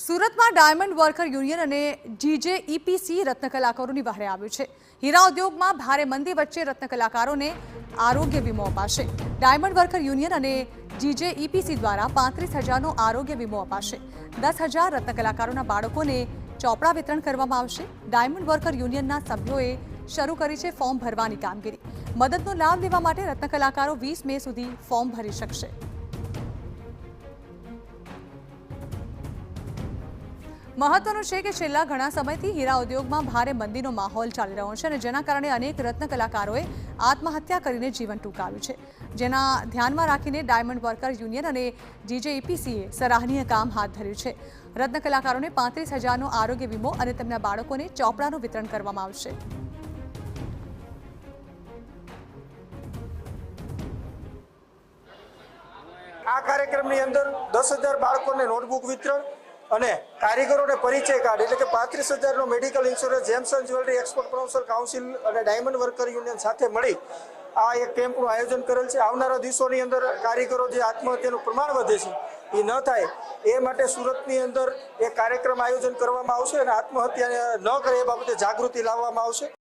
સુરતમાં diamond worker union અને જીજેઈપીસી રત્ન કલાકારોની વહારે આવ્યું છે। હીરા ઉદ્યોગમાં ભારે મંદી વચ્ચે રત્ન કલાકારોને આરોગ્ય વીમો અપાશે। ડાયમંડ વર્કર યુનિયન અને જીજેઈપીસી દ્વારા 35,000નો આરોગ્ય વીમો અપાશે। 10,000 રત્ન કલાકારોના બાળકોને ચોપડા વિતરણ કરવામાં આવશે। ડાયમંડ વર્કર યુનિયનના સભ્યોએ શરૂ કરી છે ફોર્મ ભરવાની કામગીરી। મદદનો લાભ લેવા માટે રત્ન કલાકારો 20 મે સુધી ફોર્મ ભરી શકશે। મહત્વનું છે કે છેલ્લા ઘણા સમયથી હીરા ઉદ્યોગમાં ભારે મંદીનો માહોલ ચાલી રહ્યો છે અને જેના કારણે અનેક રત્ન કલાકારોએ આત્મહત્યા કરીને જીવન ટૂંકાવ્યું છે। જેના ધ્યાનમાં રાખીને ડાયમંડ વર્કર યુનિયન અને જીજેઈપીસીએ સરાહનીય કામ હાથ ધર્યું છે। રત્ન કલાકારોને 35,000નો આરોગ્ય વીમો અને તેમના બાળકોને ચોપડાનું વિતરણ કરવામાં આવશે। આ કાર્યક્રમની અંદર 10,000 બાળકોને નોટબુક વિતરણ અને કારીગરોને પરિચય કાર્ડ એટલે કે 35,000નો મેડિકલ ઇન્સ્યોરન્સ જેમસન જ્વેલરી એક્સપોર્ટ પ્રમોશન કાઉન્સિલ અને ડાયમંડ વર્કર યુનિયન સાથે મળી આ એક કેમ્પનું આયોજન કરેલ છે। આવનારા દિવસોની અંદર કારીગરો જે આત્મહત્યાનું પ્રમાણ વધે છે એ ન થાય એ માટે સુરતની અંદર એક કાર્યક્રમ આયોજન કરવામાં આવશે અને આત્મહત્યા ન કરે એ બાબતે જાગૃતિ લાવવામાં આવશે।